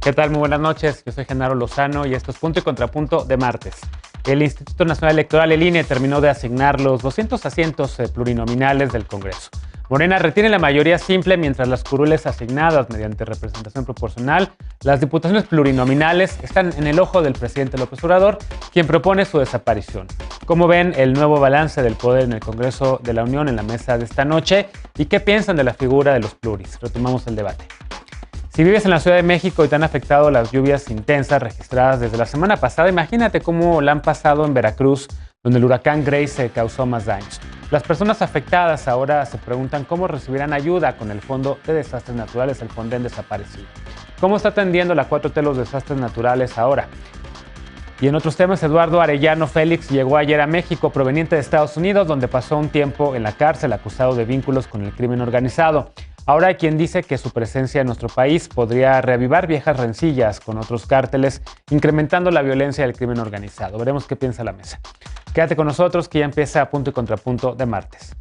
¿Qué tal? Muy buenas noches. Yo soy Genaro Lozano y esto es Punto y Contrapunto de martes. El Instituto Nacional Electoral, el INE, terminó de asignar los 200 asientos plurinominales del Congreso. Morena retiene la mayoría simple, mientras las curules asignadas mediante representación proporcional, las diputaciones plurinominales, están en el ojo del presidente López Obrador, quien propone su desaparición. ¿Cómo ven el nuevo balance del poder en el Congreso de la Unión en la mesa de esta noche? ¿Y qué piensan de la figura de los pluris? Retomamos el debate. Si vives en la Ciudad de México y te han afectado las lluvias intensas registradas desde la semana pasada, imagínate cómo la han pasado en Veracruz, donde el huracán Grace causó más daños. Las personas afectadas ahora se preguntan cómo recibirán ayuda con el Fondo de Desastres Naturales, el Fonden desaparecido. ¿Cómo está atendiendo la 4T los desastres naturales ahora? Y en otros temas, Eduardo Arellano Félix llegó ayer a México proveniente de Estados Unidos, donde pasó un tiempo en la cárcel acusado de vínculos con el crimen organizado. Ahora hay quien dice que su presencia en nuestro país podría reavivar viejas rencillas con otros cárteles, incrementando la violencia del crimen organizado. Veremos qué piensa la mesa. Quédate con nosotros que ya empieza Punto y Contrapunto de martes.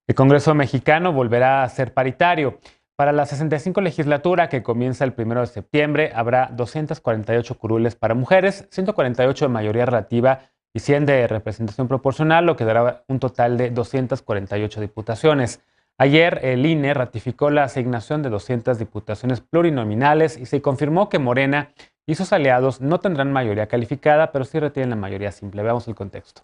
El Congreso mexicano volverá a ser paritario. Para la 65 legislatura, que comienza el 1 de septiembre, habrá 248 curules para mujeres, 148 de mayoría relativa y 100 de representación proporcional, lo que dará un total de 248 diputaciones. Ayer el INE ratificó la asignación de 200 diputaciones plurinominales y se confirmó que Morena y sus aliados no tendrán mayoría calificada, pero sí retienen la mayoría simple. Veamos el contexto.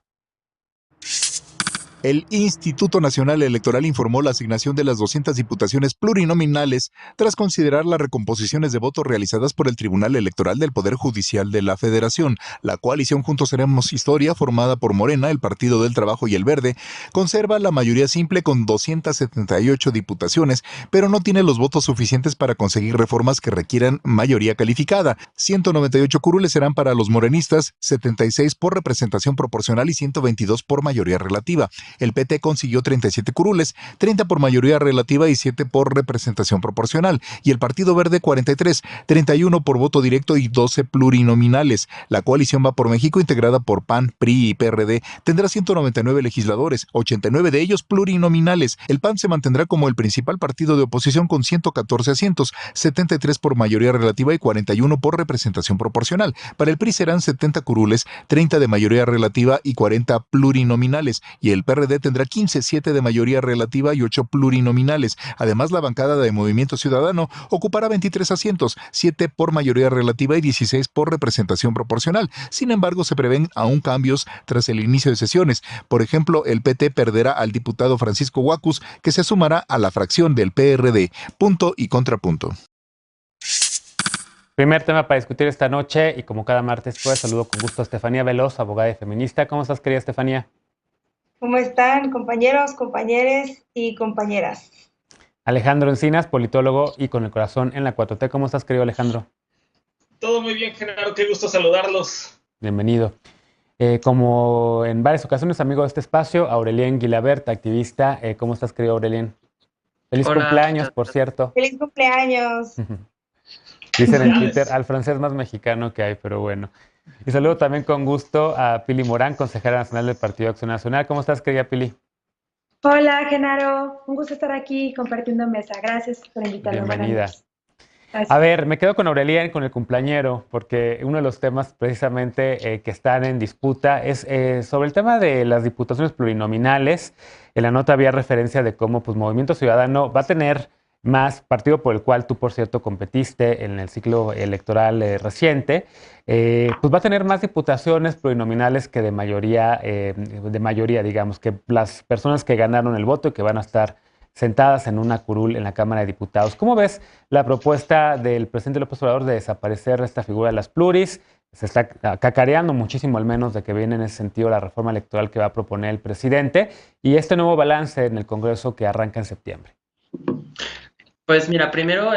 El Instituto Nacional Electoral informó la asignación de las 200 diputaciones plurinominales tras considerar las recomposiciones de votos realizadas por el Tribunal Electoral del Poder Judicial de la Federación. La coalición Juntos Haremos Historia, formada por Morena, el Partido del Trabajo y el Verde, conserva la mayoría simple con 278 diputaciones, pero no tiene los votos suficientes para conseguir reformas que requieran mayoría calificada. 198 curules serán para los morenistas, 76 por representación proporcional y 122 por mayoría relativa. El PT consiguió 37 curules, 30 por mayoría relativa y 7 por representación proporcional, y el Partido Verde 43, 31 por voto directo y 12 plurinominales. La coalición Va por México, integrada por PAN, PRI y PRD, tendrá 199 legisladores, 89 de ellos plurinominales. El PAN se mantendrá como el principal partido de oposición con 114 asientos, 73 por mayoría relativa y 41 por representación proporcional. Para el PRI serán 70 curules, 30 de mayoría relativa y 40 plurinominales, y el PRD tendrá 15, 7 de mayoría relativa y 8 plurinominales. Además, la bancada de Movimiento Ciudadano ocupará 23 asientos, 7 por mayoría relativa y 16 por representación proporcional. Sin embargo, se prevén aún cambios tras el inicio de sesiones. Por ejemplo, el PT perderá al diputado Francisco Guacus, que se sumará a la fracción del PRD. Punto y contrapunto. Primer tema para discutir esta noche y como cada martes, pues saludo con gusto a Estefanía Veloz, abogada y feminista. ¿Cómo estás, querida Estefanía? ¿Cómo están, compañeros, compañeres y compañeras? Alejandro Encinas, politólogo y con el corazón en la 4T. ¿Cómo estás, querido Alejandro? Todo muy bien, Genaro, qué gusto saludarlos. Bienvenido. Como en varias ocasiones, amigo de este espacio, Aurelien Guilabert, activista. ¿Cómo estás, querido Aurelien? Feliz cumpleaños, por cierto. ¡Feliz cumpleaños! Dicen en Twitter, al francés más mexicano que hay, pero bueno. Y saludo también con gusto a Pili Morán, consejera nacional del Partido Acción Nacional. ¿Cómo estás, querida Pili? Hola, Genaro. Un gusto estar aquí compartiendo mesa. Gracias por invitarme. Bienvenida. A ver, me quedo con Aurelien, con el cumpleañero, porque uno de los temas precisamente que están en disputa es sobre el tema de las diputaciones plurinominales. En la nota había referencia de cómo pues, Movimiento Ciudadano va a tener más, partido por el cual tú, por cierto, competiste en el ciclo electoral reciente, pues va a tener más diputaciones plurinominales que de mayoría, digamos, que las personas que ganaron el voto y que van a estar sentadas en una curul en la Cámara de Diputados. ¿Cómo ves la propuesta del presidente López Obrador de desaparecer esta figura de las pluris? Se está cacareando muchísimo, al menos, de que viene en ese sentido la reforma electoral que va a proponer el presidente y este nuevo balance en el Congreso que arranca en septiembre. Pues mira, primero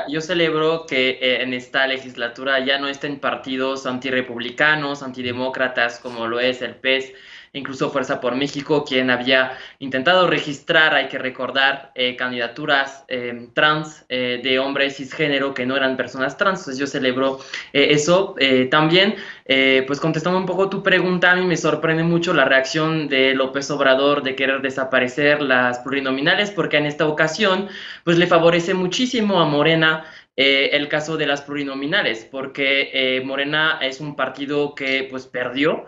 yo celebro que en esta legislatura ya no estén partidos antirrepublicanos, antidemócratas, como lo es el PES incluso Fuerza por México, quien había intentado registrar, hay que recordar, candidaturas trans de hombres cisgénero que no eran personas trans. Entonces yo celebro eso. También, pues contestando un poco tu pregunta, a mí me sorprende mucho la reacción de López Obrador de querer desaparecer las plurinominales, porque en esta ocasión pues le favorece muchísimo a Morena el caso de las plurinominales, porque Morena es un partido que pues perdió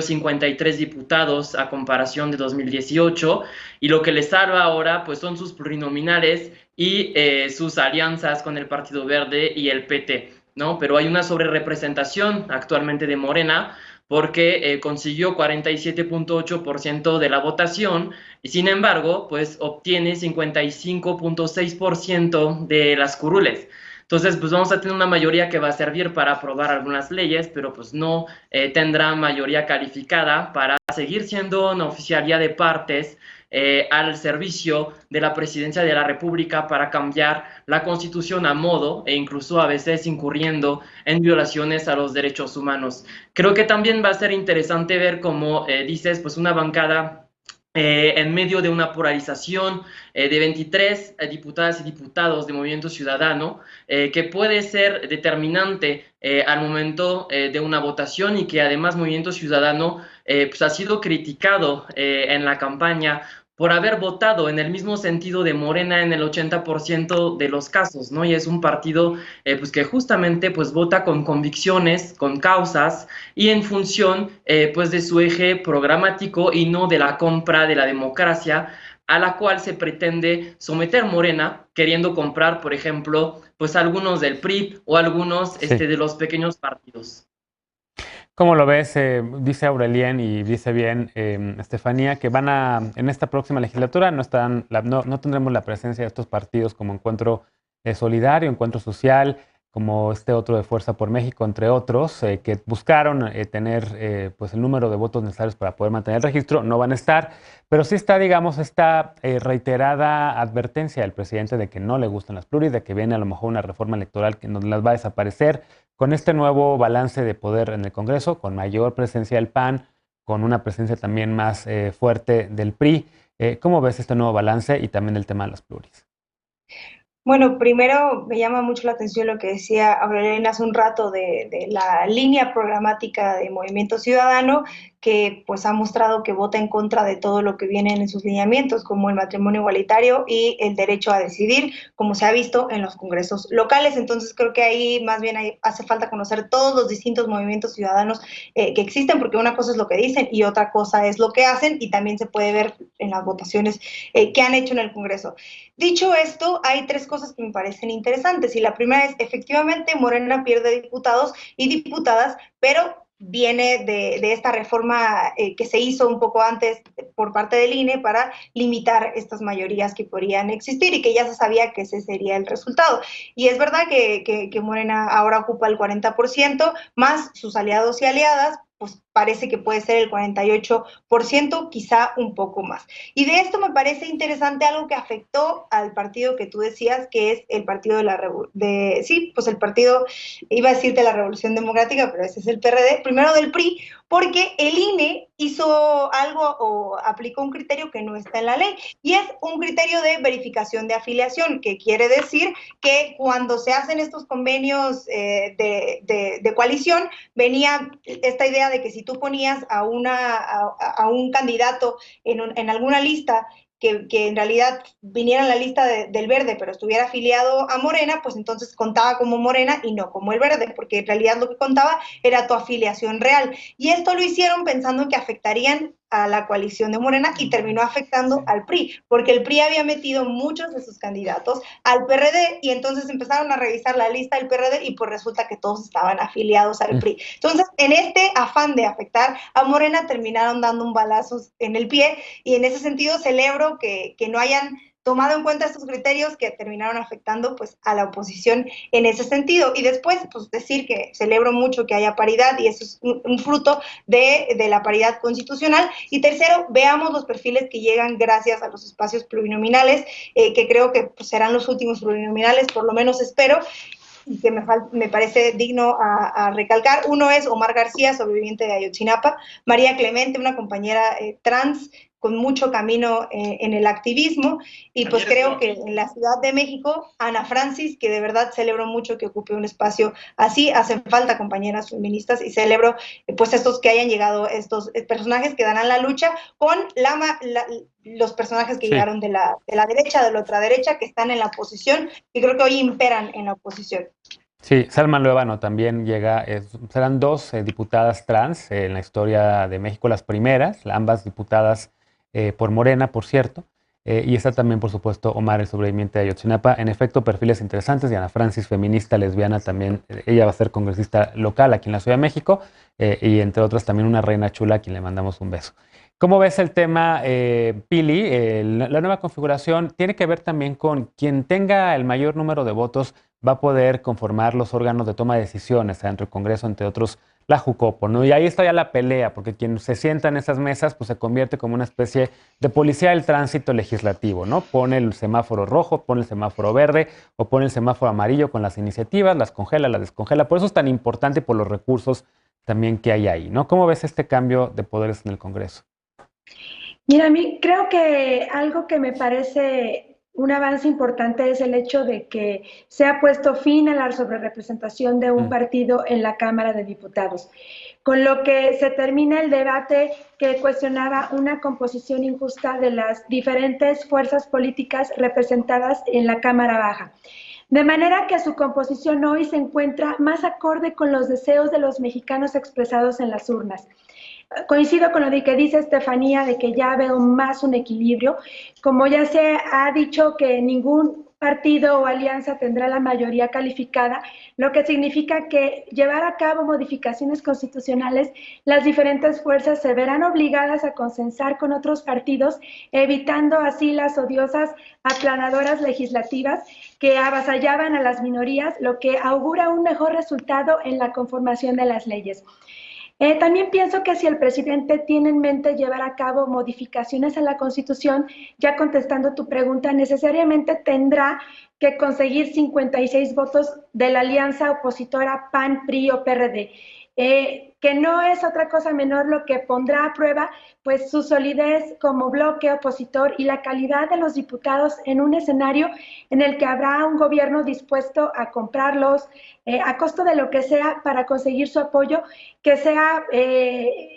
53 diputados a comparación de 2018, y lo que le salva ahora pues son sus plurinominales y sus alianzas con el Partido Verde y el PT, ¿no? Pero hay una sobrerepresentación actualmente de Morena, porque consiguió 47.8% de la votación y sin embargo, pues obtiene 55.6% de las curules. Entonces, pues vamos a tener una mayoría que va a servir para aprobar algunas leyes, pero pues no tendrá mayoría calificada para seguir siendo una oficialía de partes al servicio de la presidencia de la República para cambiar la Constitución a modo e incluso a veces incurriendo en violaciones a los derechos humanos. Creo que también va a ser interesante ver cómo dices, pues una bancada en medio de una polarización de 23 diputadas y diputados de Movimiento Ciudadano, que puede ser determinante al momento de una votación, y que además Movimiento Ciudadano pues ha sido criticado en la campaña por haber votado en el mismo sentido de Morena en el 80% de los casos, ¿no? Y es un partido pues que justamente pues vota con convicciones, con causas y en función pues de su eje programático y no de la compra de la democracia a la cual se pretende someter Morena, queriendo comprar, por ejemplo, pues algunos del PRI o algunos Sí. de los pequeños partidos. ¿Cómo lo ves? Dice Aurelien y dice bien Estefanía que en esta próxima legislatura no tendremos la presencia de estos partidos como Encuentro Solidario, Encuentro Social, como este otro de Fuerza por México, entre otros, que buscaron tener pues el número de votos necesarios para poder mantener el registro. No van a estar, pero sí está, digamos, esta reiterada advertencia del presidente de que no le gustan las pluris, de que viene a lo mejor una reforma electoral que nos las va a desaparecer. Con este nuevo balance de poder en el Congreso, con mayor presencia del PAN, con una presencia también más fuerte del PRI, ¿cómo ves este nuevo balance y también el tema de las pluris? Bueno, primero me llama mucho la atención lo que decía Aurelien hace un rato de la línea programática de Movimiento Ciudadano, que pues ha mostrado que vota en contra de todo lo que viene en sus lineamientos, como el matrimonio igualitario y el derecho a decidir, como se ha visto en los congresos locales. Entonces creo que ahí más bien hace falta conocer todos los distintos movimientos ciudadanos que existen, porque una cosa es lo que dicen y otra cosa es lo que hacen, y también se puede ver en las votaciones que han hecho en el Congreso. Dicho esto, hay tres cosas que me parecen interesantes, y la primera es, efectivamente, Morena pierde diputados y diputadas, pero viene de esta reforma que se hizo un poco antes por parte del INE para limitar estas mayorías que podrían existir y que ya se sabía que ese sería el resultado. Y es verdad que Morena ahora ocupa el 40%, más sus aliados y aliadas, pues parece que puede ser el 48%, quizá un poco más. Y de esto me parece interesante algo que afectó al partido que tú decías, que es el partido el partido, iba a decir de la Revolución Democrática, pero ese es el PRD, primero del PRI, porque el INE hizo algo o aplicó un criterio que no está en la ley, y es un criterio de verificación de afiliación, que quiere decir que cuando se hacen estos convenios de coalición, venía esta idea de que si tú ponías a un candidato en alguna lista que en realidad viniera en la lista del Verde, pero estuviera afiliado a Morena, pues entonces contaba como Morena y no como el Verde, porque en realidad lo que contaba era tu afiliación real. Y esto lo hicieron pensando en que afectarían a la coalición de Morena, y terminó afectando al PRI, porque el PRI había metido muchos de sus candidatos al PRD, y entonces empezaron a revisar la lista del PRD y pues resulta que todos estaban afiliados al PRI. Entonces, en este afán de afectar a Morena, terminaron dando un balazo en el pie, y en ese sentido celebro que no hayan tomado en cuenta estos criterios que terminaron afectando pues a la oposición en ese sentido. Y después, pues decir que celebro mucho que haya paridad, y eso es un fruto de la paridad constitucional. Y tercero, veamos los perfiles que llegan gracias a los espacios plurinominales, que creo que pues serán los últimos plurinominales, por lo menos espero. y que me parece digno a recalcar. Uno es Omar García, sobreviviente de Ayotzinapa, María Clemente, una compañera trans con mucho camino en el activismo, y pues creo que en la Ciudad de México, Ana Francis, que de verdad celebro mucho que ocupe un espacio así, hacen falta compañeras feministas, y celebro pues estos que hayan llegado, estos personajes que darán la lucha con los personajes que llegaron de la derecha, de la ultraderecha, que están en la oposición, y creo que hoy imperan en la oposición. Sí, Salma Luébano también llega, serán dos diputadas trans en la historia de México, las primeras, ambas diputadas por Morena, por cierto, y está también, por supuesto, Omar, el sobreviviente de Ayotzinapa. En efecto, perfiles interesantes. Diana Francis, feminista, lesbiana también, ella va a ser congresista local aquí en la Ciudad de México, y entre otras también una reina chula a quien le mandamos un beso. ¿Cómo ves el tema, Pili? La nueva configuración tiene que ver también con quien tenga el mayor número de votos va a poder conformar los órganos de toma de decisiones dentro del Congreso, entre otros la Jucopo, ¿no? Y ahí está ya la pelea, porque quien se sienta en esas mesas pues se convierte como una especie de policía del tránsito legislativo, ¿no? Pone el semáforo rojo, pone el semáforo verde o pone el semáforo amarillo con las iniciativas, las congela, las descongela. Por eso es tan importante por los recursos también que hay ahí, ¿no? ¿Cómo ves este cambio de poderes en el Congreso? Mira, a mí creo que algo que me parece un avance importante es el hecho de que se ha puesto fin a la sobrerepresentación de un partido en la Cámara de Diputados, con lo que se termina el debate que cuestionaba una composición injusta de las diferentes fuerzas políticas representadas en la Cámara Baja. De manera que su composición hoy se encuentra más acorde con los deseos de los mexicanos expresados en las urnas. Coincido con lo que dice Estefanía, de que ya veo más un equilibrio. Como ya se ha dicho que ningún partido o alianza tendrá la mayoría calificada, lo que significa que llevar a cabo modificaciones constitucionales, las diferentes fuerzas se verán obligadas a consensar con otros partidos, evitando así las odiosas aplanadoras legislativas que avasallaban a las minorías, lo que augura un mejor resultado en la conformación de las leyes. También pienso que si el presidente tiene en mente llevar a cabo modificaciones a la Constitución, ya contestando tu pregunta, necesariamente tendrá que conseguir 56 votos de la alianza opositora PAN, PRI o PRD, que no es otra cosa menor lo que pondrá a prueba pues su solidez como bloque opositor y la calidad de los diputados en un escenario en el que habrá un gobierno dispuesto a comprarlos a costo de lo que sea para conseguir su apoyo, que sea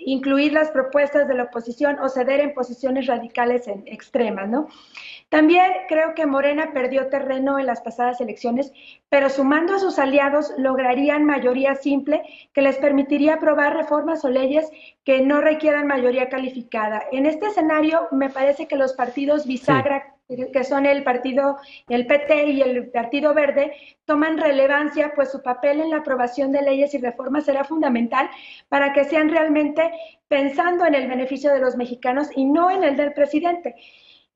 incluir las propuestas de la oposición o ceder en posiciones radicales extremas, ¿no? También creo que Morena perdió terreno en las pasadas elecciones, pero sumando a sus aliados lograrían mayoría simple que les permitiría aprobar reformas o leyes que no requieran mayoría calificada. En este escenario me parece que los partidos bisagra, que son el PT y el Partido Verde, toman relevancia, pues su papel en la aprobación de leyes y reformas será fundamental para que sean realmente pensando en el beneficio de los mexicanos y no en el del presidente.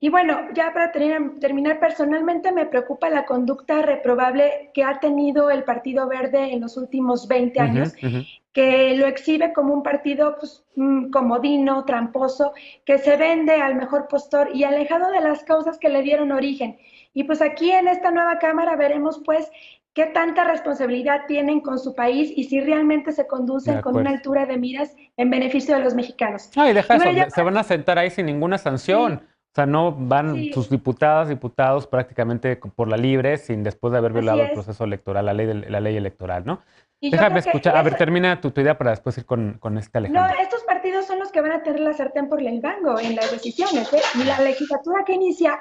Y bueno, ya para terminar, personalmente me preocupa la conducta reprobable que ha tenido el Partido Verde en los últimos 20 años, que lo exhibe como un partido pues, comodino, tramposo, que se vende al mejor postor y alejado de las causas que le dieron origen. Y pues aquí en esta nueva Cámara veremos pues qué tanta responsabilidad tienen con su país y si realmente se conducen con una altura de miras en beneficio de los mexicanos. No, y deja eso, bueno, se van a sentar ahí sin ninguna sanción. Sí. O sea, no van sus diputados prácticamente por la libre, sin después de haber violado el proceso electoral, la ley electoral, ¿no? Y déjame escuchar, a ver, termina tu idea para después ir con este Alejandro. No, estos partidos son los que van a tener la sartén por el mango en las decisiones, ¿eh? Y la legislatura que inicia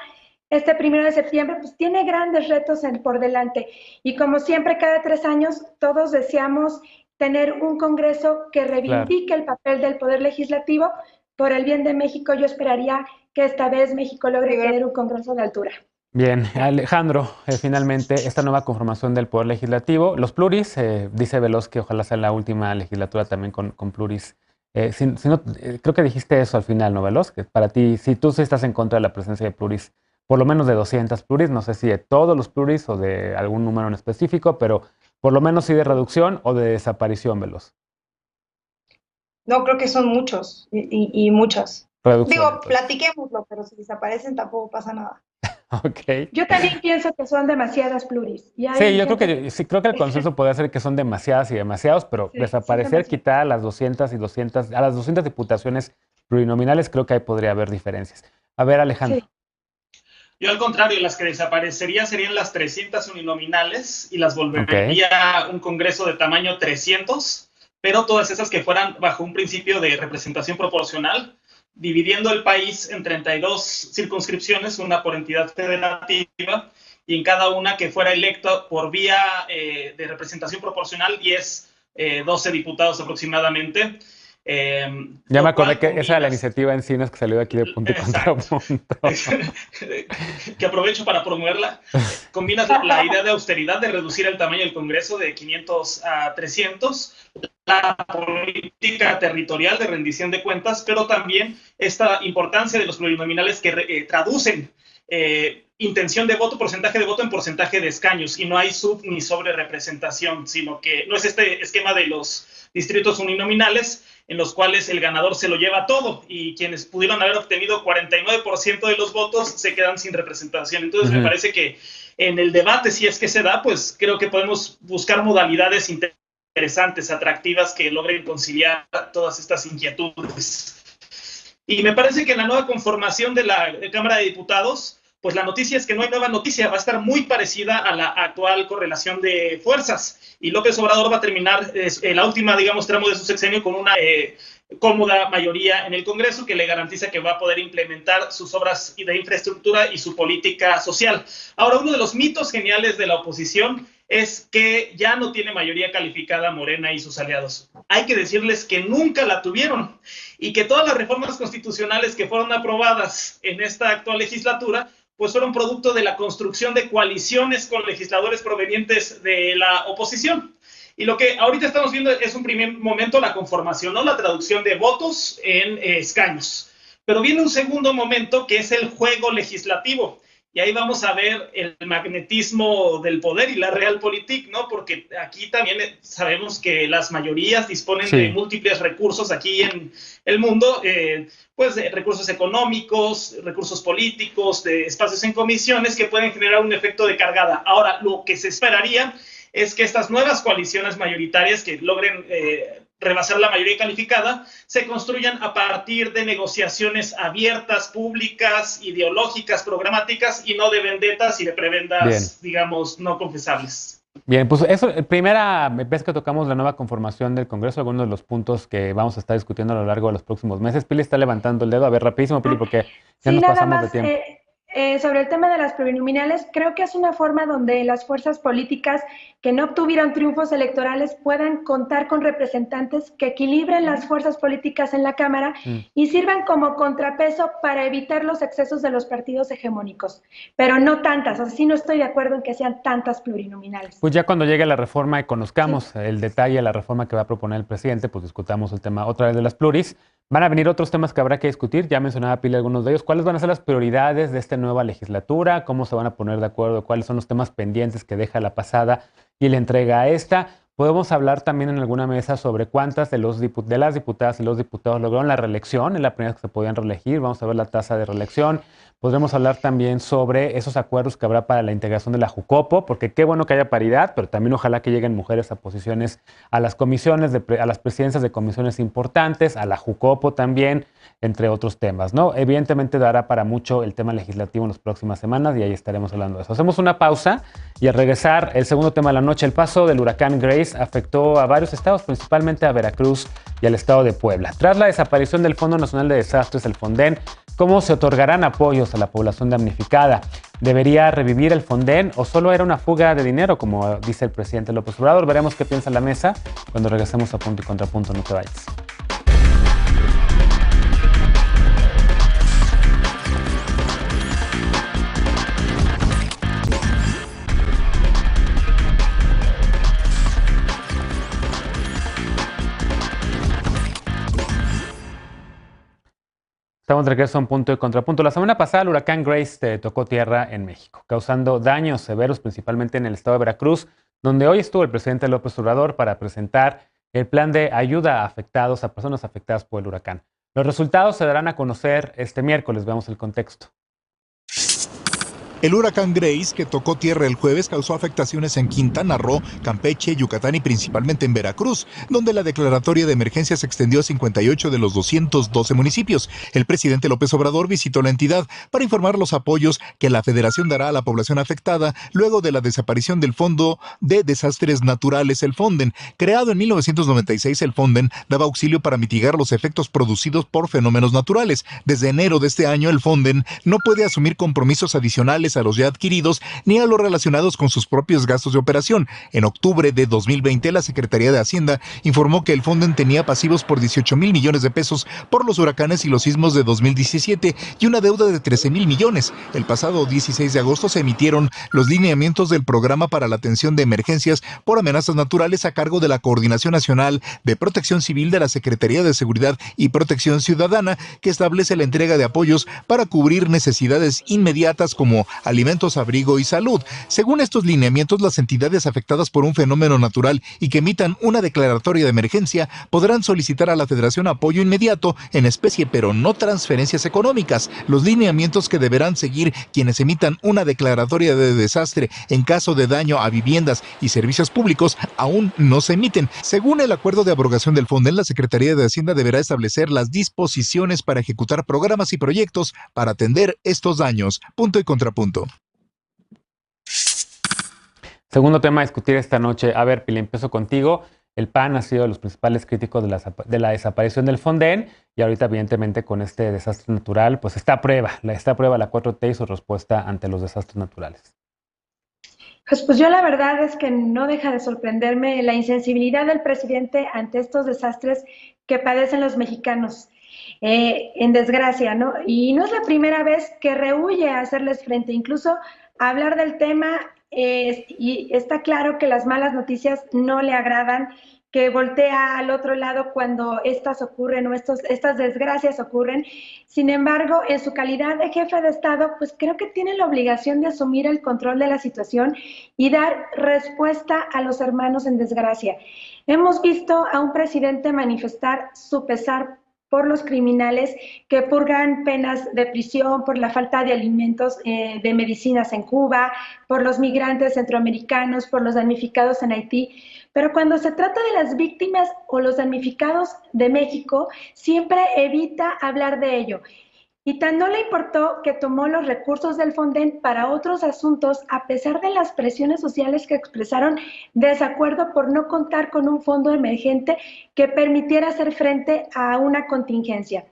este 1 de septiembre, pues tiene grandes retos por delante. Y como siempre, cada 3 años, todos deseamos tener un Congreso que reivindique el papel del Poder Legislativo. Por el bien de México, yo esperaría que esta vez México logre tener un Congreso de altura. Bien, Alejandro, finalmente, esta nueva conformación del Poder Legislativo, los pluris, dice Veloz que ojalá sea la última legislatura también con pluris. Creo que dijiste eso al final, ¿no, Veloz? Que para ti, si tú sí estás en contra de la presencia de pluris, por lo menos de 200 pluris, no sé si de todos los pluris o de algún número en específico, pero por lo menos sí de reducción o de desaparición, Veloz. No, creo que son muchos y muchas. Digo, platiquémoslo, pero si desaparecen tampoco pasa nada. Ok. Yo también pienso que son demasiadas pluris. Y Sí, hay yo creo gente que sí, creo que el consenso podría ser que son demasiadas y demasiados, pero sí, son desaparecer, demasiadas. quitar a las 200 y 200, a las 200 diputaciones plurinominales, creo que ahí podría haber diferencias. A ver, Sí, Alejandro. Yo al contrario, las que desaparecería serían las 300 uninominales y las Ok. volvería un congreso de tamaño 300, pero todas esas que fueran bajo un principio de representación proporcional, dividiendo el país en 32 circunscripciones, una por entidad federativa, y en cada una que fuera electa por vía de representación proporcional 12 diputados aproximadamente. Ya me Lo acordé cual que esa era la combinas iniciativa en cines que salió de aquí de Punto y exacto. Contrapunto. Que aprovecho para promoverla. Combinas la idea de austeridad, de reducir el tamaño del Congreso de 500 a 300, la política territorial de rendición de cuentas, pero también esta importancia de los plurinominales que traducen intención de voto, porcentaje de voto en porcentaje de escaños, y no hay sub ni sobre representación, sino que no es este esquema de los distritos uninominales en los cuales el ganador se lo lleva todo y quienes pudieron haber obtenido 49% de los votos se quedan sin representación. Entonces me parece que en el debate, si es que se da, pues creo que podemos buscar modalidades interesantes, atractivas, que logren conciliar todas estas inquietudes. Y me parece que en la nueva conformación de la Cámara de Diputados, pues la noticia es que no hay nueva noticia, va a estar muy parecida a la actual correlación de fuerzas. Y López Obrador va a terminar la última, digamos, tramo de su sexenio con una cómoda mayoría en el Congreso que le garantiza que va a poder implementar sus obras de infraestructura y su política social. Ahora, uno de los mitos geniales de la oposición es que ya no tiene mayoría calificada Morena y sus aliados. Hay que decirles que nunca la tuvieron y que todas las reformas constitucionales que fueron aprobadas en esta actual legislatura pues fueron producto de la construcción de coaliciones con legisladores provenientes de la oposición. Y lo que ahorita estamos viendo es un primer momento la conformación, ¿no? La traducción de votos en escaños. Pero viene un segundo momento que es el juego legislativo. Y ahí vamos a ver el magnetismo del poder y la realpolitik, ¿no? Porque aquí también sabemos que las mayorías disponen de múltiples recursos aquí en el mundo, pues de recursos económicos, recursos políticos, de espacios en comisiones que pueden generar un efecto de cargada. Ahora, lo que se esperaría es que estas nuevas coaliciones mayoritarias que logren rebasar la mayoría calificada, se construyan a partir de negociaciones abiertas, públicas, ideológicas, programáticas, y no de vendetas y de prebendas, digamos, no confesables. Bien, pues eso, primera vez que tocamos la nueva conformación del Congreso, algunos de los puntos que vamos a estar discutiendo a lo largo de los próximos meses. Pili está levantando el dedo. A ver, rapidísimo, Pili, porque ya nos pasamos de tiempo. Sobre el tema de las plurinominales, creo que es una forma donde las fuerzas políticas que no obtuvieron triunfos electorales puedan contar con representantes que equilibren las fuerzas políticas en la Cámara y sirvan como contrapeso para evitar los excesos de los partidos hegemónicos, pero no tantas, así no estoy de acuerdo en que sean tantas plurinominales. Pues ya cuando llegue la reforma y conozcamos el detalle de la reforma que va a proponer el presidente, pues discutamos el tema otra vez de las pluris. Van a venir otros temas que habrá que discutir, ya mencionaba Pili algunos de ellos. ¿Cuáles van a ser las prioridades de esta nueva legislatura? ¿Cómo se van a poner de acuerdo? ¿Cuáles son los temas pendientes que deja la pasada y le entrega a esta? Podemos hablar también en alguna mesa sobre cuántas de las diputadas y los diputados lograron la reelección, en la primera vez que se podían reelegir. Vamos a ver la tasa de reelección. Podremos hablar también sobre esos acuerdos que habrá para la integración de la Jucopo, porque qué bueno que haya paridad, pero también ojalá que lleguen mujeres a posiciones, a las comisiones, a las presidencias de comisiones importantes, a la Jucopo también, entre otros temas, ¿no? Evidentemente dará para mucho el tema legislativo en las próximas semanas y ahí estaremos hablando de eso. Hacemos una pausa y al regresar, el segundo tema de la noche, el paso del huracán Grace afectó a varios estados, principalmente a Veracruz y al estado de Puebla. Tras la desaparición del Fondo Nacional de Desastres, el Fonden, ¿cómo se otorgarán apoyos a la población damnificada? ¿Debería revivir el Fonden o solo era una fuga de dinero, como dice el presidente López Obrador? Veremos qué piensa la mesa cuando regresemos a Punto y Contrapunto. No te vayas. Estamos de regreso a un Punto y Contrapunto. La semana pasada el huracán Grace tocó tierra en México, causando daños severos principalmente en el estado de Veracruz, donde hoy estuvo el presidente López Obrador para presentar el plan de ayuda a personas afectadas por el huracán. Los resultados se darán a conocer este miércoles. Veamos el contexto. El huracán Grace, que tocó tierra el jueves, causó afectaciones en Quintana Roo, Campeche, Yucatán y principalmente en Veracruz, donde la declaratoria de emergencia se extendió a 58 de los 212 municipios. El presidente López Obrador visitó la entidad para informar los apoyos que la Federación dará a la población afectada luego de la desaparición del Fondo de Desastres Naturales, el FONDEN. Creado en 1996, el FONDEN daba auxilio para mitigar los efectos producidos por fenómenos naturales. Desde enero de este año, el FONDEN no puede asumir compromisos adicionales a los ya adquiridos ni a los relacionados con sus propios gastos de operación. En octubre de 2020, la Secretaría de Hacienda informó que el FONDEN tenía pasivos por 18,000 millones de pesos por los huracanes y los sismos de 2017 y una deuda de 13,000 millones. El pasado 16 de agosto se emitieron los lineamientos del Programa para la Atención de Emergencias por Amenazas Naturales a cargo de la Coordinación Nacional de Protección Civil de la Secretaría de Seguridad y Protección Ciudadana, que establece la entrega de apoyos para cubrir necesidades inmediatas como alimentos, abrigo y salud. Según estos lineamientos, las entidades afectadas por un fenómeno natural y que emitan una declaratoria de emergencia podrán solicitar a la Federación apoyo inmediato en especie, pero no transferencias económicas. Los lineamientos que deberán seguir quienes emitan una declaratoria de desastre en caso de daño a viviendas y servicios públicos aún no se emiten. Según el acuerdo de abrogación del FONDEN, la Secretaría de Hacienda deberá establecer las disposiciones para ejecutar programas y proyectos para atender estos daños. Punto y contrapunto. Segundo tema a discutir esta noche. A ver, Pili, empiezo contigo. El PAN ha sido de los principales críticos de la desaparición del FONDEN y ahorita, evidentemente, con este desastre natural, pues está a prueba la 4T y su respuesta ante los desastres naturales. Pues yo la verdad es que no deja de sorprenderme la insensibilidad del presidente ante estos desastres que padecen los mexicanos. En desgracia, ¿no? Y no es la primera vez que rehúye a hacerles frente, incluso a hablar del tema, y está claro que las malas noticias no le agradan, que voltea al otro lado cuando estas ocurren o estas desgracias ocurren. Sin embargo, en su calidad de jefe de Estado, pues creo que tiene la obligación de asumir el control de la situación y dar respuesta a los hermanos en desgracia. Hemos visto a un presidente manifestar su pesar por los criminales que purgan penas de prisión, por la falta de alimentos, de medicinas en Cuba, por los migrantes centroamericanos, por los damnificados en Haití. Pero cuando se trata de las víctimas o los damnificados de México, siempre evita hablar de ello. Y tan no le importó que tomó los recursos del FONDEN para otros asuntos, a pesar de las presiones sociales que expresaron desacuerdo por no contar con un fondo emergente que permitiera hacer frente a una contingencia.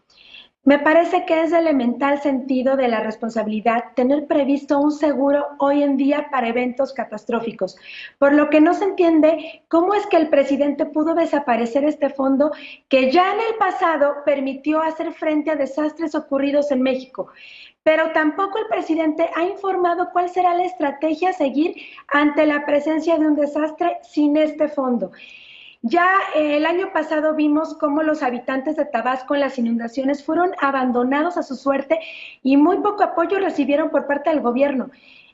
Me parece que es de elemental sentido de la responsabilidad tener previsto un seguro hoy en día para eventos catastróficos, por lo que no se entiende cómo es que el presidente pudo desaparecer este fondo que ya en el pasado permitió hacer frente a desastres ocurridos en México. Pero tampoco el presidente ha informado cuál será la estrategia a seguir ante la presencia de un desastre sin este fondo. Ya el año pasado vimos cómo los habitantes de Tabasco en las inundaciones fueron abandonados a su suerte y muy poco apoyo recibieron por parte del gobierno.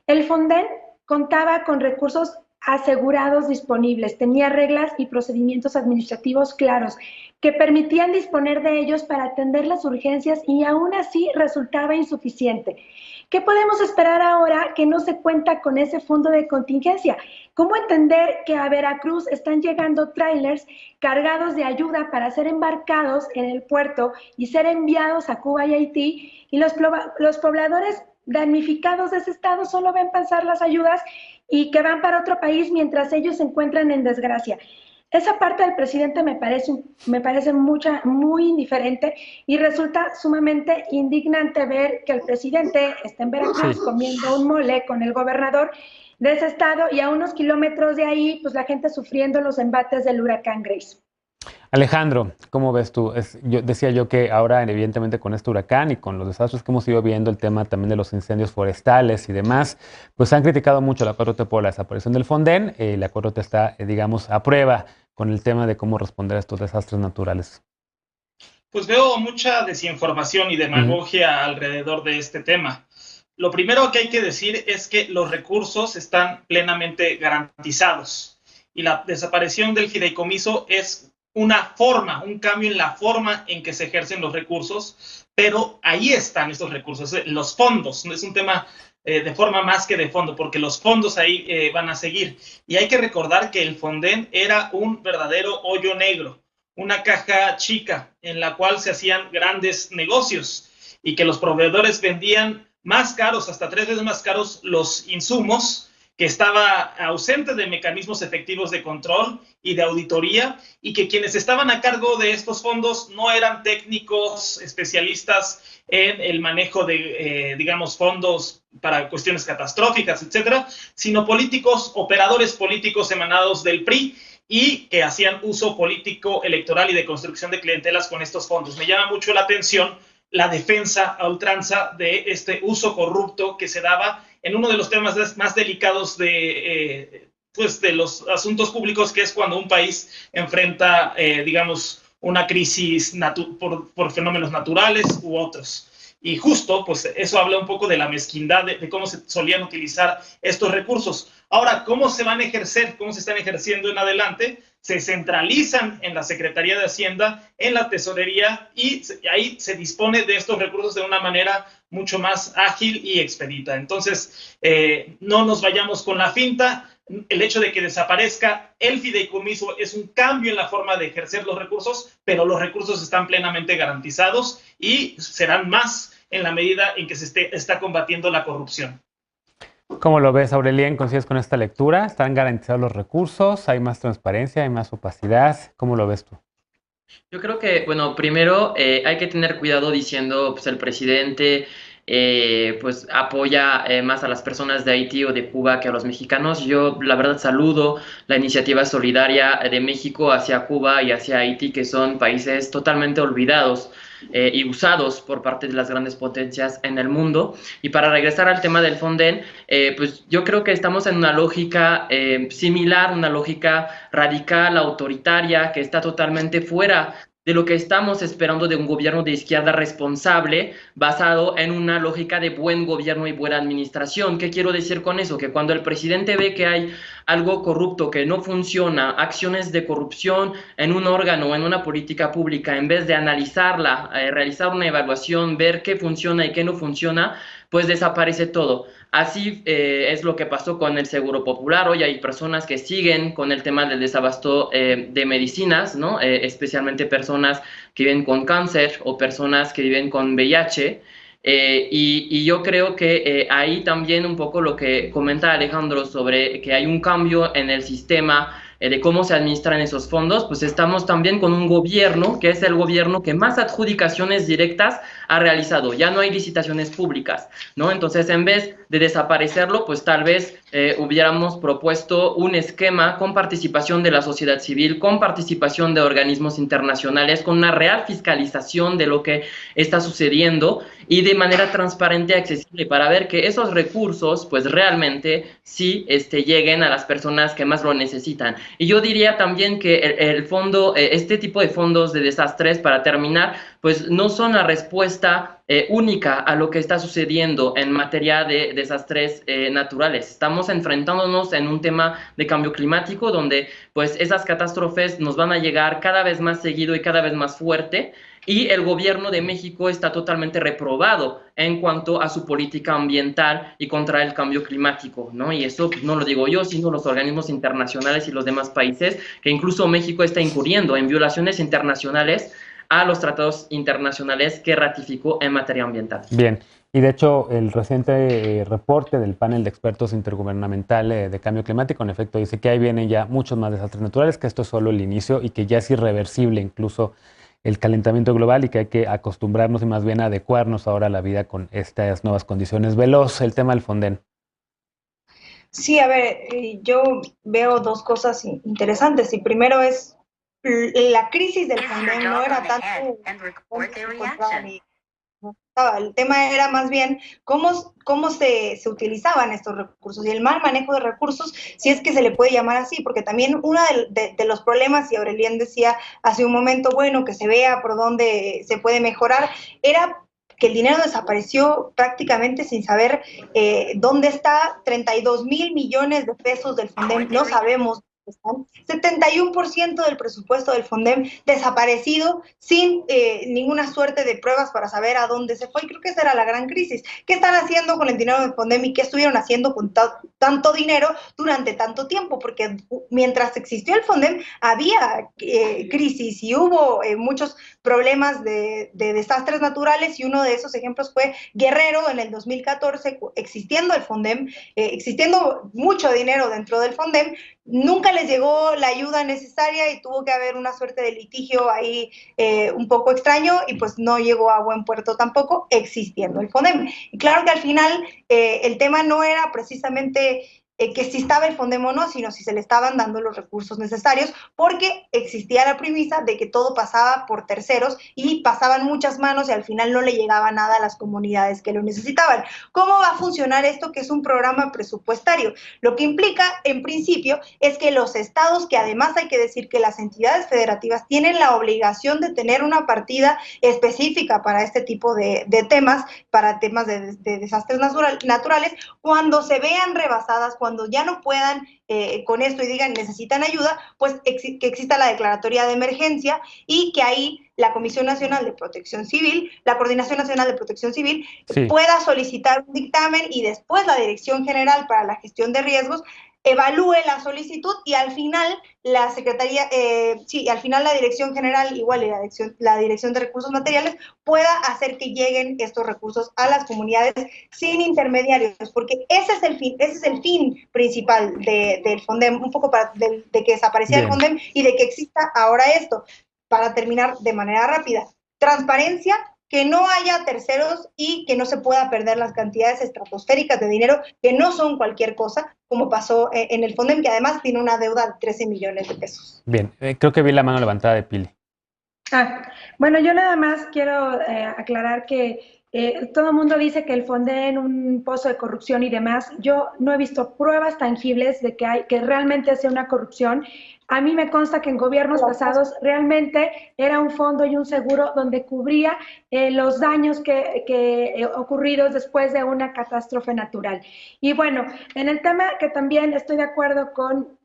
El FONDEN contaba con recursos asegurados disponibles, tenía reglas y procedimientos administrativos claros que permitían disponer de ellos para atender las urgencias y aún así resultaba insuficiente. ¿Qué podemos esperar ahora que no se cuenta con ese fondo de contingencia? ¿Cómo entender que a Veracruz están llegando tráilers cargados de ayuda para ser embarcados en el puerto y ser enviados a Cuba y Haití, y los pobladores damnificados de ese estado solo ven pasar las ayudas y que van para otro país mientras ellos se encuentran en desgracia? Esa parte del presidente me parece muy indiferente y resulta sumamente indignante ver que el presidente está en Veracruz comiendo un mole con el gobernador de ese estado y a unos kilómetros de ahí, pues la gente sufriendo los embates del huracán Grace. Alejandro, ¿cómo ves tú? Decía yo que ahora, evidentemente, con este huracán y con los desastres que hemos ido viendo, el tema también de los incendios forestales y demás, pues han criticado mucho la 4T por la desaparición del FONDEN. La 4T está, digamos, a prueba con el tema de cómo responder a estos desastres naturales. Pues veo mucha desinformación y demagogia alrededor de este tema. Lo primero que hay que decir es que los recursos están plenamente garantizados y la desaparición del fideicomiso es una forma, un cambio en la forma en que se ejercen los recursos, pero ahí están estos recursos, los fondos. No es un tema de forma más que de fondo, porque los fondos ahí van a seguir. Y hay que recordar que el Fonden era un verdadero hoyo negro, una caja chica en la cual se hacían grandes negocios y que los proveedores vendían más caros, hasta 3 veces más caros, los insumos, que estaba ausente de mecanismos efectivos de control y de auditoría, y que quienes estaban a cargo de estos fondos no eran técnicos especialistas en el manejo de, digamos, fondos para cuestiones catastróficas, etcétera, sino políticos, operadores políticos emanados del PRI, y que hacían uso político, electoral y de construcción de clientelas con estos fondos. Me llama mucho la atención la defensa a ultranza de este uso corrupto que se daba en uno de los temas más delicados de los asuntos públicos, que es cuando un país enfrenta, digamos, una crisis por fenómenos naturales u otros. Y justo, pues eso habla un poco de la mezquindad, de cómo se solían utilizar estos recursos. Ahora, ¿cómo se van a ejercer? ¿Cómo se están ejerciendo en adelante? Se centralizan en la Secretaría de Hacienda, en la Tesorería, y ahí se dispone de estos recursos de una manera mucho más ágil y expedita. Entonces, no nos vayamos con la finta. El hecho de que desaparezca el fideicomiso es un cambio en la forma de ejercer los recursos, pero los recursos están plenamente garantizados y serán más en la medida en que se está combatiendo la corrupción. ¿Cómo lo ves, Aurelien? ¿Coincides con esta lectura? ¿Están garantizados los recursos? ¿Hay más transparencia? ¿Hay más opacidad? ¿Cómo lo ves tú? Yo creo que, bueno, primero hay que tener cuidado diciendo, pues el presidente pues apoya más a las personas de Haití o de Cuba que a los mexicanos. Yo, la verdad, saludo la iniciativa solidaria de México hacia Cuba y hacia Haití, que son países totalmente olvidados y usados por parte de las grandes potencias en el mundo. Y para regresar al tema del Fonden, pues yo creo que estamos en una lógica similar, una lógica radical, autoritaria, que está totalmente fuera de lo que estamos esperando de un gobierno de izquierda responsable, basado en una lógica de buen gobierno y buena administración. ¿Qué quiero decir con eso? Que cuando el presidente ve que hay algo corrupto, que no funciona, acciones de corrupción en un órgano o en una política pública, en vez de analizarla, realizar una evaluación, ver qué funciona y qué no funciona, pues desaparece todo. Así es lo que pasó con el Seguro Popular. Hoy hay personas que siguen con el tema del desabasto de medicinas, ¿no? Especialmente personas que viven con cáncer o personas que viven con VIH. Y yo creo que ahí también un poco lo que comenta Alejandro sobre que hay un cambio en el sistema de cómo se administran esos fondos, pues estamos también con un gobierno que es el gobierno que más adjudicaciones directas ha realizado. Ya no hay licitaciones públicas, ¿no? Entonces, en vez de desaparecerlo, pues tal vez hubiéramos propuesto un esquema con participación de la sociedad civil, con participación de organismos internacionales, con una real fiscalización de lo que está sucediendo y de manera transparente y accesible para ver que esos recursos pues realmente sí lleguen a las personas que más lo necesitan. Y yo diría también que el fondo, este tipo de fondos de desastres, para terminar, pues no son la respuesta única a lo que está sucediendo en materia de desastres naturales. Estamos enfrentándonos en un tema de cambio climático donde pues esas catástrofes nos van a llegar cada vez más seguido y cada vez más fuerte, y el gobierno de México está totalmente reprobado en cuanto a su política ambiental y contra el cambio climático, ¿no? Y eso pues, no lo digo yo, sino los organismos internacionales y los demás países, que incluso México está incurriendo en violaciones internacionales a los tratados internacionales que ratificó en materia ambiental. Bien, y de hecho el reciente reporte del panel de expertos intergubernamental de cambio climático en efecto dice que ahí vienen ya muchos más desastres naturales, que esto es solo el inicio y que ya es irreversible incluso el calentamiento global y que hay que acostumbrarnos y más bien adecuarnos ahora a la vida con estas nuevas condiciones. Veloz, el tema del Fonden. Sí, a ver, yo veo dos cosas interesantes. Y primero es la crisis del Fonden no era tanto el tema era más bien cómo se utilizaban estos recursos y el mal manejo de recursos, si es que se le puede llamar así, porque también uno de los problemas, y Aurelien decía hace un momento, bueno, que se vea por dónde se puede mejorar, era que el dinero desapareció prácticamente sin saber dónde está. 32,000 millones de pesos del Fonden, no sabemos están, 71% del presupuesto del FONDEM desaparecido sin ninguna suerte de pruebas para saber a dónde se fue. Y creo que esa era la gran crisis. ¿Qué están haciendo con el dinero del FONDEM y qué estuvieron haciendo con tanto dinero durante tanto tiempo? Porque mientras existió el FONDEM había crisis y hubo muchos problemas de desastres naturales, y uno de esos ejemplos fue Guerrero en el 2014, existiendo el FONDEM, existiendo mucho dinero dentro del FONDEM, nunca les llegó la ayuda necesaria y tuvo que haber una suerte de litigio ahí un poco extraño, y pues no llegó a buen puerto tampoco, existiendo el FONDEM. Y claro que al final el tema no era precisamente que si estaba el FONDEM o no, sino si se le estaban dando los recursos necesarios, porque existía la premisa de que todo pasaba por terceros y pasaban muchas manos y al final no le llegaba nada a las comunidades que lo necesitaban. ¿Cómo va a funcionar esto, que es un programa presupuestario? Lo que implica, en principio, es que los estados, que además hay que decir que las entidades federativas tienen la obligación de tener una partida específica para este tipo de temas, para temas de desastres naturales, cuando se vean rebasadas, cuando ya no puedan con esto y digan necesitan ayuda, pues que exista la declaratoria de emergencia y que ahí la Comisión Nacional de Protección Civil, la Coordinación Nacional de Protección Civil, pueda solicitar un dictamen y después la Dirección General para la Gestión de Riesgos evalúe la solicitud y al final la Secretaría, al final la Dirección General, igual y la Dirección de Recursos Materiales, pueda hacer que lleguen estos recursos a las comunidades sin intermediarios, porque ese es el fin principal del FONDEM, un poco de que desapareciera el FONDEM y de que exista ahora esto. Para terminar de manera rápida, transparencia, que no haya terceros y que no se pueda perder las cantidades estratosféricas de dinero, que no son cualquier cosa, como pasó en el FONDEM, que además tiene una deuda de 13 millones de pesos. Bien, creo que vi la mano levantada de Pili. Bueno, yo nada más quiero aclarar que todo el mundo dice que el FONDEM es un pozo de corrupción y demás. Yo no he visto pruebas tangibles de que realmente sea una corrupción. A mí me consta que en gobiernos pasados realmente era un fondo y un seguro donde cubría los daños que ocurridos después de una catástrofe natural. Y bueno, en el tema que también estoy de acuerdo con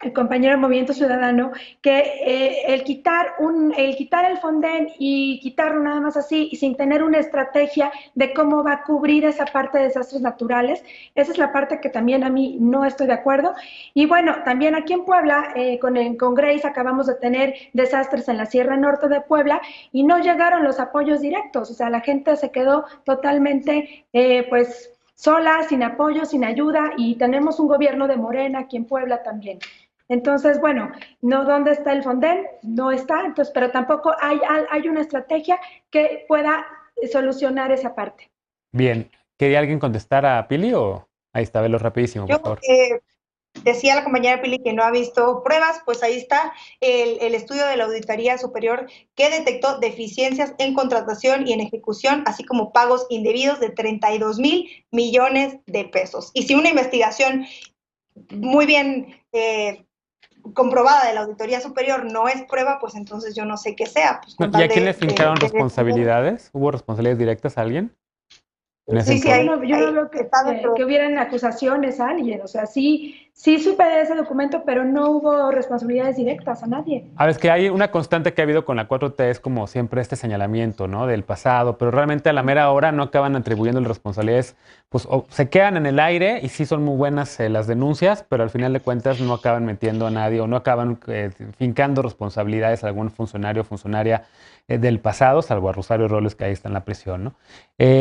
el compañero del Movimiento Ciudadano, que el quitar el FONDEM y quitarlo nada más así y sin tener una estrategia de cómo va a cubrir esa parte de desastres naturales, esa es la parte que también a mí no estoy de acuerdo. Y bueno, también aquí en Puebla, con Grace acabamos de tener desastres en la Sierra Norte de Puebla y no llegaron los apoyos directos, o sea, la gente se quedó totalmente, pues, sola, sin apoyo, sin ayuda, y tenemos un gobierno de Morena aquí en Puebla también. Entonces, bueno, no, ¿dónde está el FONDEM? No está, entonces, pero tampoco hay una estrategia que pueda solucionar esa parte. Bien, ¿quería alguien contestar a Pili o ahí está? Velo rapidísimo, por favor. Decía la compañera Pili que no ha visto pruebas, pues ahí está el estudio de la Auditoría Superior que detectó deficiencias en contratación y en ejecución, así como pagos indebidos de 32 mil millones de pesos. Y si una investigación muy bien comprobada de la Auditoría Superior no es prueba, pues entonces yo no sé qué sea. Pues, ¿y a quién le fincaron responsabilidades? ¿Hubo responsabilidades directas a alguien? Sí, yo no veo que hubieran acusaciones a alguien, o sea, sí supe de ese documento, pero no hubo responsabilidades directas a nadie. A ver, es que hay una constante que ha habido con la 4T, es como siempre este señalamiento, ¿no?, del pasado, pero realmente a la mera hora no acaban atribuyendo las responsabilidades, pues se quedan en el aire y sí son muy buenas las denuncias, pero al final de cuentas no acaban metiendo a nadie o no acaban fincando responsabilidades a algún funcionario o funcionaria del pasado, salvo a Rosario Robles, que ahí está en la prisión, ¿no?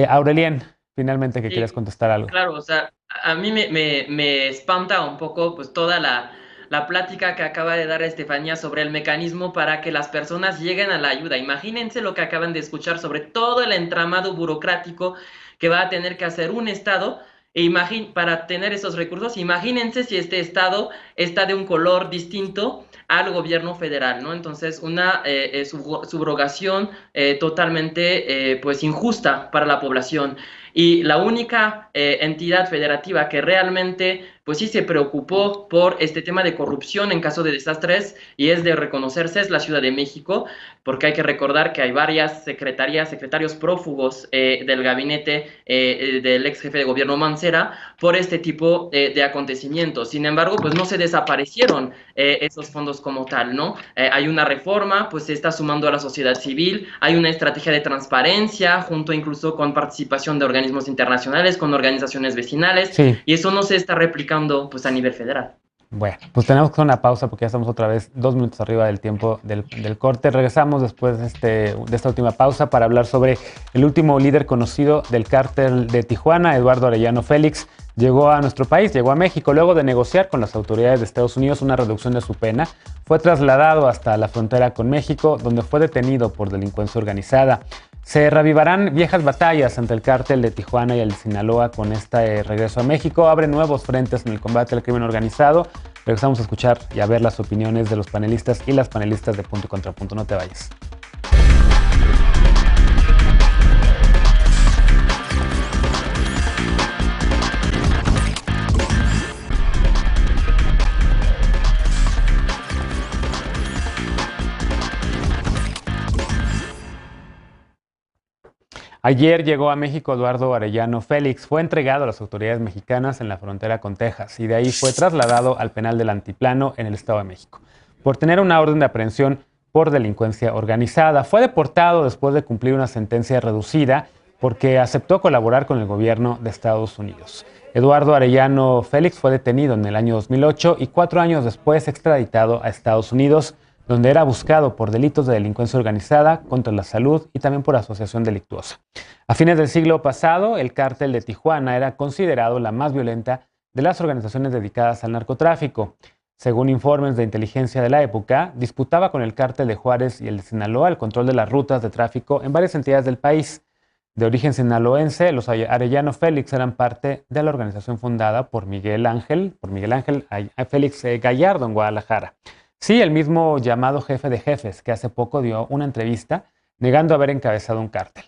Aurelien, finalmente, que quieres contestar algo. Claro, o sea, a mí me espanta un poco pues toda la plática que acaba de dar Estefanía sobre el mecanismo para que las personas lleguen a la ayuda. Imagínense lo que acaban de escuchar sobre todo el entramado burocrático que va a tener que hacer un Estado para tener esos recursos. Imagínense si este Estado está de un color distinto al gobierno federal, ¿no? Entonces, una subrogación totalmente pues injusta para la población. y la única entidad federativa que realmente pues sí se preocupó por este tema de corrupción en caso de desastres y es de reconocerse es la Ciudad de México, porque hay que recordar que hay varias secretarios prófugos del gabinete del ex jefe de gobierno Mancera por este tipo de acontecimientos. Sin embargo, pues no se desaparecieron esos fondos como tal, ¿no? Hay una reforma, pues se está sumando a la sociedad civil, hay una estrategia de transparencia, junto incluso con participación de organismos internacionales, con organizaciones vecinales, Sí. y eso no se está replicando pues a nivel federal. Bueno, pues tenemos que hacer una pausa porque ya estamos otra vez 2 minutos arriba del tiempo del corte. Regresamos después de esta última pausa para hablar sobre el último líder conocido del cártel de Tijuana, Eduardo Arellano Félix. Llegó a nuestro país, llegó a México, luego de negociar con las autoridades de Estados Unidos una reducción de su pena. Fue trasladado hasta la frontera con México, donde fue detenido por delincuencia organizada. Se reavivarán viejas batallas ante el cártel de Tijuana y el de Sinaloa con este regreso a México. Abre nuevos frentes en el combate al crimen organizado. Regresamos a escuchar y a ver las opiniones de los panelistas y las panelistas de Punto y Contrapunto. No te vayas. Ayer llegó a México Eduardo Arellano Félix. Fue entregado a las autoridades mexicanas en la frontera con Texas y de ahí fue trasladado al penal del Altiplano en el Estado de México por tener una orden de aprehensión por delincuencia organizada. Fue deportado después de cumplir una sentencia reducida porque aceptó colaborar con el gobierno de Estados Unidos. Eduardo Arellano Félix fue detenido en el año 2008 y 4 años después extraditado a Estados Unidos, donde era buscado por delitos de delincuencia organizada, contra la salud y también por asociación delictuosa. A fines del siglo pasado, el cártel de Tijuana era considerado la más violenta de las organizaciones dedicadas al narcotráfico. Según informes de inteligencia de la época, disputaba con el cártel de Juárez y el de Sinaloa el control de las rutas de tráfico en varias entidades del país. De origen sinaloense, los Arellano Félix eran parte de la organización fundada por Miguel Ángel Félix Gallardo en Guadalajara. Sí, el mismo llamado jefe de jefes, que hace poco dio una entrevista negando haber encabezado un cártel.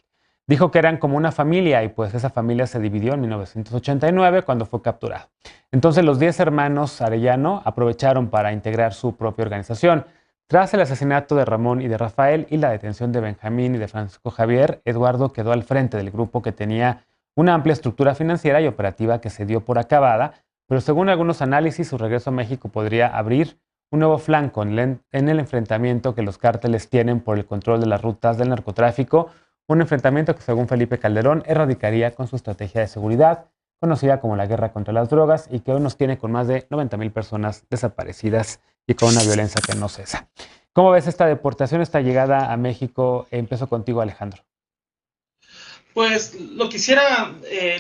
Dijo que eran como una familia y pues esa familia se dividió en 1989 cuando fue capturado. Entonces los 10 hermanos Arellano aprovecharon para integrar su propia organización. Tras el asesinato de Ramón y de Rafael y la detención de Benjamín y de Francisco Javier, Eduardo quedó al frente del grupo que tenía una amplia estructura financiera y operativa que se dio por acabada, pero según algunos análisis, su regreso a México podría abrir un nuevo flanco en el enfrentamiento que los cárteles tienen por el control de las rutas del narcotráfico, un enfrentamiento que, según Felipe Calderón, erradicaría con su estrategia de seguridad, conocida como la guerra contra las drogas, y que hoy nos tiene con más de 90,000 personas desaparecidas y con una violencia que no cesa. ¿Cómo ves esta deportación, esta llegada a México? Empiezo contigo, Alejandro. Pues lo quisiera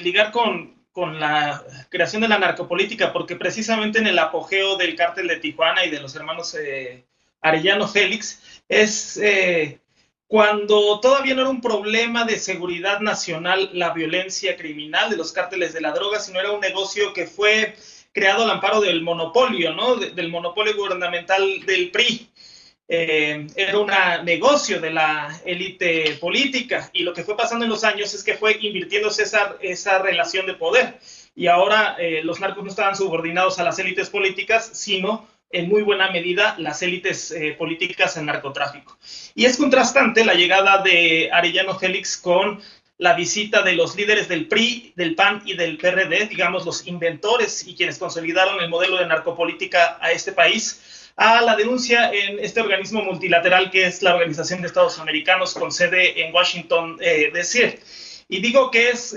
ligar con la creación de la narcopolítica, porque precisamente en el apogeo del cártel de Tijuana y de los hermanos Arellano Félix es cuando todavía no era un problema de seguridad nacional la violencia criminal de los cárteles de la droga, sino era un negocio que fue creado al amparo del monopolio, ¿no? Del monopolio gubernamental del PRI. Era un negocio de la élite política, y lo que fue pasando en los años es que fue invirtiéndose esa relación de poder, y ahora los narcos no estaban subordinados a las élites políticas, sino en muy buena medida las élites políticas en narcotráfico. Y es contrastante la llegada de Arellano Félix con la visita de los líderes del PRI, del PAN y del PRD, digamos los inventores y quienes consolidaron el modelo de narcopolítica a este país, a la denuncia en este organismo multilateral que es la Organización de Estados Americanos con sede en Washington, D.C. Y digo que es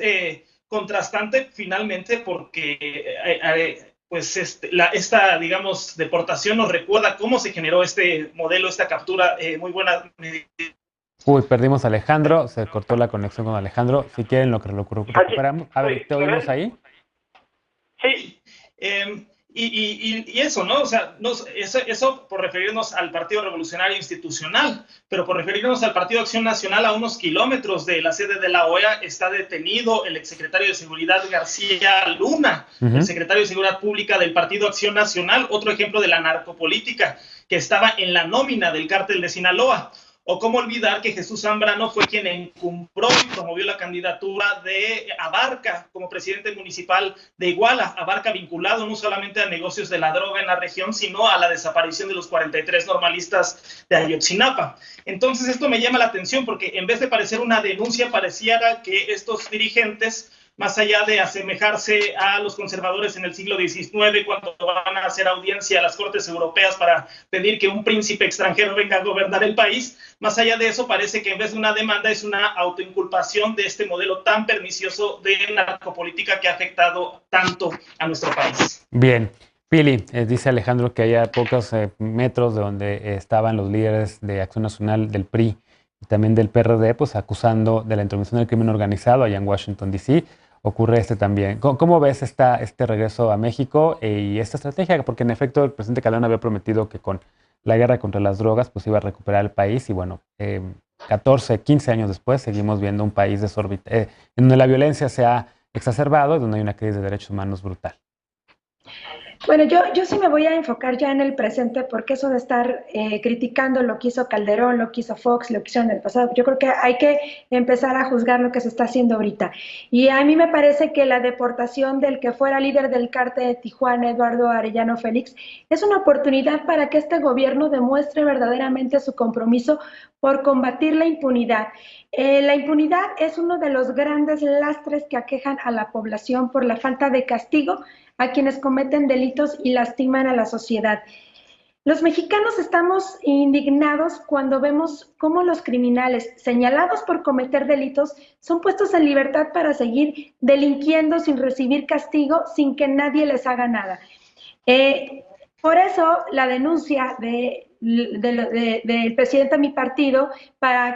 contrastante finalmente porque pues esta, digamos, deportación nos recuerda cómo se generó este modelo, esta captura muy buena. Uy, perdimos a Alejandro, se cortó la conexión con Alejandro. Si quieren lo recuperamos. A ver, ¿te oímos ahí? Sí. Y eso, ¿no? O sea, eso por referirnos al Partido Revolucionario Institucional, pero por referirnos al Partido Acción Nacional, a unos kilómetros de la sede de la OEA está detenido el exsecretario de Seguridad García Luna, el secretario de Seguridad Pública del Partido Acción Nacional, otro ejemplo de la narcopolítica que estaba en la nómina del cártel de Sinaloa. O cómo olvidar que Jesús Zambrano fue quien encumbró y promovió la candidatura de Abarca como presidente municipal de Iguala. Abarca vinculado no solamente a negocios de la droga en la región, sino a la desaparición de los 43 normalistas de Ayotzinapa. Entonces esto me llama la atención porque en vez de parecer una denuncia, pareciera que estos dirigentes, más allá de asemejarse a los conservadores en el siglo XIX, cuando van a hacer audiencia a las Cortes Europeas para pedir que un príncipe extranjero venga a gobernar el país, más allá de eso parece que en vez de una demanda es una autoinculpación de este modelo tan pernicioso de narcopolítica que ha afectado tanto a nuestro país. Bien. Pili, dice Alejandro que hay a pocos metros de donde estaban los líderes de Acción Nacional del PRI y también del PRD, pues acusando de la intromisión del crimen organizado allá en Washington, D.C., ocurre también. ¿Cómo ves este regreso a México y esta estrategia? Porque en efecto el presidente Calderón había prometido que con la guerra contra las drogas pues iba a recuperar el país y bueno, 14, 15 años después seguimos viendo un país en donde la violencia se ha exacerbado y donde hay una crisis de derechos humanos brutal. Bueno, yo sí me voy a enfocar ya en el presente, porque eso de estar criticando lo que hizo Calderón, lo que hizo Fox, lo que hicieron en el pasado, yo creo que hay que empezar a juzgar lo que se está haciendo ahorita. Y a mí me parece que la deportación del que fuera líder del cártel de Tijuana, Eduardo Arellano Félix, es una oportunidad para que este gobierno demuestre verdaderamente su compromiso por combatir la impunidad. La impunidad es uno de los grandes lastres que aquejan a la población por la falta de castigo a quienes cometen delitos y lastiman a la sociedad. Los mexicanos estamos indignados cuando vemos cómo los criminales señalados por cometer delitos son puestos en libertad para seguir delinquiendo sin recibir castigo, sin que nadie les haga nada. Por eso la denuncia del presidente de mi partido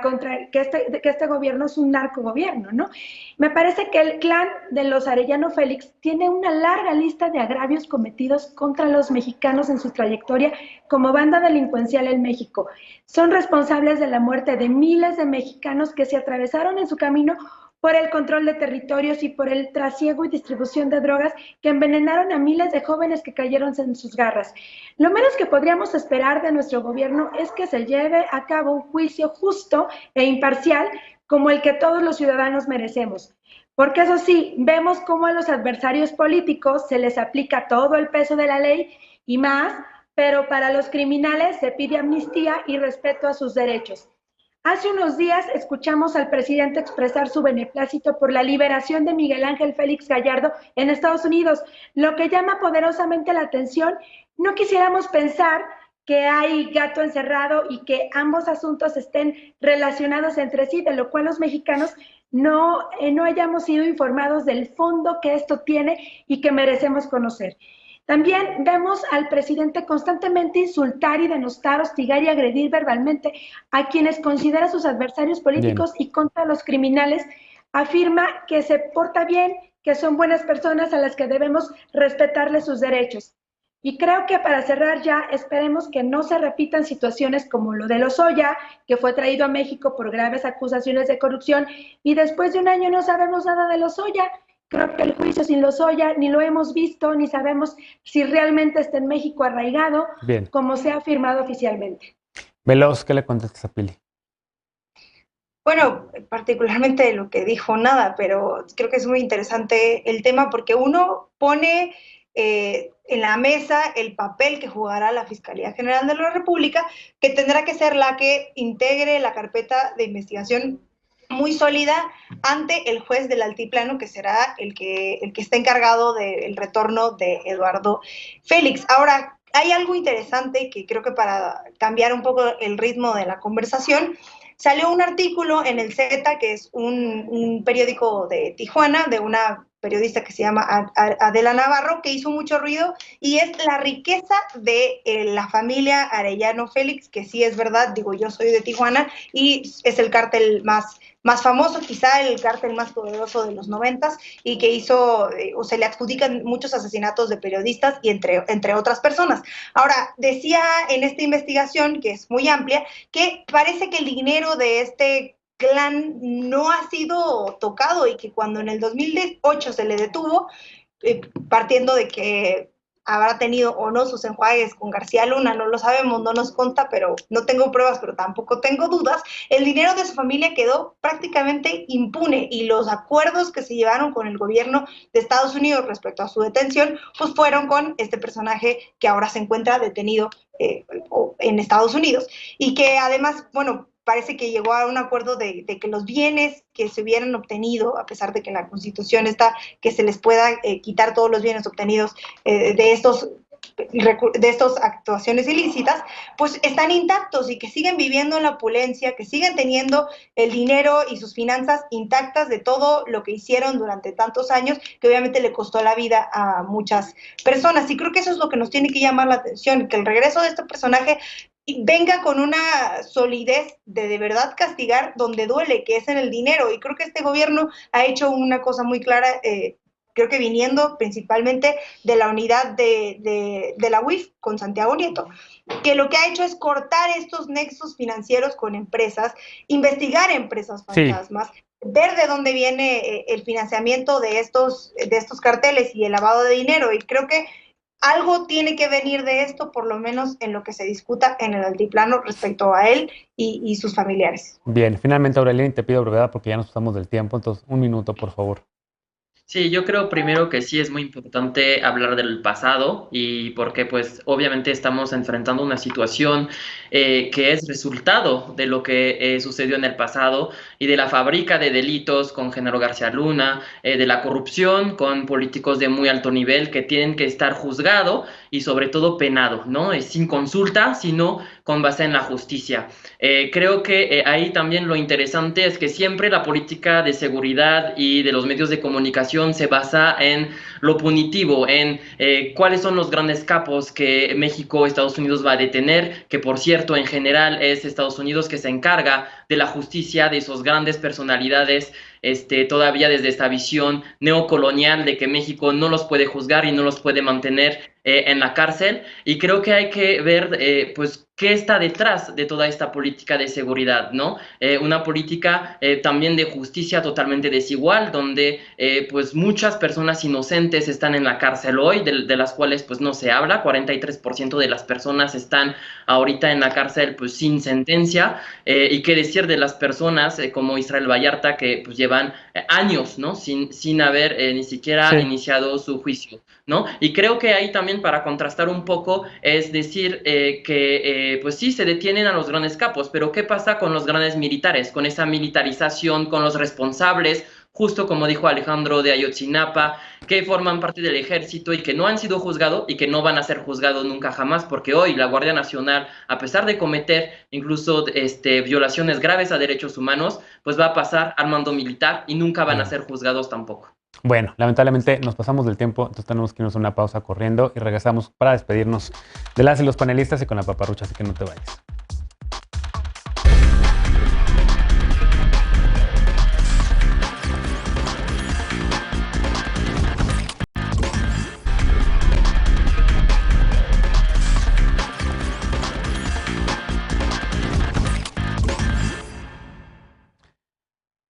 contra que este gobierno es un narcogobierno, ¿no? Me parece que el clan de los Arellano Félix tiene una larga lista de agravios cometidos contra los mexicanos en su trayectoria como banda delincuencial en México. Son responsables de la muerte de miles de mexicanos que se atravesaron en su camino por el control de territorios y por el trasiego y distribución de drogas que envenenaron a miles de jóvenes que cayeron en sus garras. Lo menos que podríamos esperar de nuestro gobierno es que se lleve a cabo un juicio justo e imparcial como el que todos los ciudadanos merecemos. Porque eso sí, vemos cómo a los adversarios políticos se les aplica todo el peso de la ley y más, pero para los criminales se pide amnistía y respeto a sus derechos. Hace unos días escuchamos al presidente expresar su beneplácito por la liberación de Miguel Ángel Félix Gallardo en Estados Unidos, lo que llama poderosamente la atención. No quisiéramos pensar que hay gato encerrado y que ambos asuntos estén relacionados entre sí, de lo cual los mexicanos no hayamos sido informados del fondo que esto tiene y que merecemos conocer. También vemos al presidente constantemente insultar y denostar, hostigar y agredir verbalmente a quienes considera sus adversarios políticos. Bien. Y contra los criminales afirma que se porta bien, que son buenas personas a las que debemos respetarles sus derechos. Y creo que para cerrar ya, esperemos que no se repitan situaciones como lo de Lozoya, que fue traído a México por graves acusaciones de corrupción y después de un año no sabemos nada de Lozoya. Creo que el juicio sin Lozoya ni lo hemos visto, ni sabemos si realmente está en México arraigado, bien, como se ha afirmado oficialmente. Veloz, ¿qué le contestas a Pili? Bueno, particularmente de lo que dijo nada, pero creo que es muy interesante el tema porque uno pone en la mesa el papel que jugará la Fiscalía General de la República, que tendrá que ser la que integre la carpeta de investigación muy sólida ante el juez del altiplano, que será el que está encargado del retorno de Eduardo Félix. Ahora, hay algo interesante que creo que para cambiar un poco el ritmo de la conversación, salió un artículo en el Z, que es un periódico de Tijuana, de una periodista que se llama Adela Navarro, que hizo mucho ruido, y es la riqueza de la familia Arellano Félix, que sí es verdad, digo, yo soy de Tijuana, y es el cártel más famoso, quizá el cártel más poderoso de los 90s, y que hizo, o se le adjudican muchos asesinatos de periodistas, y entre otras personas. Ahora, decía en esta investigación, que es muy amplia, que parece que el dinero de este clan no ha sido tocado y que cuando en el 2008 se le detuvo, partiendo de que habrá tenido o no sus enjuagues con García Luna, no lo sabemos, no nos consta, pero no tengo pruebas, pero tampoco tengo dudas, el dinero de su familia quedó prácticamente impune y los acuerdos que se llevaron con el gobierno de Estados Unidos respecto a su detención, pues fueron con este personaje que ahora se encuentra detenido en Estados Unidos y que además, bueno, parece que llegó a un acuerdo de que los bienes que se hubieran obtenido, a pesar de que en la Constitución está que se les pueda quitar todos los bienes obtenidos de estas actuaciones ilícitas, pues están intactos y que siguen viviendo en la opulencia, que siguen teniendo el dinero y sus finanzas intactas de todo lo que hicieron durante tantos años, que obviamente le costó la vida a muchas personas. Y creo que eso es lo que nos tiene que llamar la atención, que el regreso de este personaje venga con una solidez de verdad castigar donde duele, que es en el dinero. Y creo que este gobierno ha hecho una cosa muy clara, creo que viniendo principalmente de la unidad de la UIF con Santiago Nieto, que lo que ha hecho es cortar estos nexos financieros con empresas, investigar empresas fantasmas, ver de dónde viene el financiamiento de estos carteles y el lavado de dinero. Y creo que algo tiene que venir de esto, por lo menos en lo que se discuta en el altiplano respecto a él y sus familiares. Bien, finalmente, Aureliana, te pido brevedad porque ya nos pasamos del tiempo, entonces 1 minuto, por favor. Sí, yo creo primero que sí es muy importante hablar del pasado y porque pues obviamente estamos enfrentando una situación que es resultado de lo que sucedió en el pasado y de la fábrica de delitos con Genaro García Luna, de la corrupción con políticos de muy alto nivel que tienen que estar juzgados y sobre todo penados, ¿no? Sin consulta, sino con base en la justicia. Creo que ahí también lo interesante es que siempre la política de seguridad y de los medios de comunicación se basa en lo punitivo, en cuáles son los grandes capos que México, Estados Unidos va a detener, que por cierto en general es Estados Unidos que se encarga de la justicia de esas grandes personalidades, todavía desde esta visión neocolonial de que México no los puede juzgar y no los puede mantener en la cárcel. Y creo que hay que ver pues qué está detrás de toda esta política de seguridad, ¿no? Una política también de justicia totalmente desigual, donde pues muchas personas inocentes están en la cárcel hoy, de las cuales pues no se habla. 43% de las personas están ahorita en la cárcel pues sin sentencia, y qué decir de las personas como Israel Vallarta que pues llevan años, ¿no? Sin haber ni siquiera iniciado su juicio, ¿no? Y creo que ahí también para contrastar un poco es decir que pues sí se detienen a los grandes capos, pero ¿qué pasa con los grandes militares? Con esa militarización, con los responsables, justo como dijo Alejandro de Ayotzinapa, que forman parte del ejército y que no han sido juzgados y que no van a ser juzgados nunca jamás, porque hoy la Guardia Nacional, a pesar de cometer incluso violaciones graves a derechos humanos, pues va a pasar al mando militar y nunca van a ser juzgados tampoco. Bueno, lamentablemente nos pasamos del tiempo, entonces tenemos que irnos a una pausa corriendo y regresamos para despedirnos de las y los panelistas y con la paparrucha, así que no te vayas.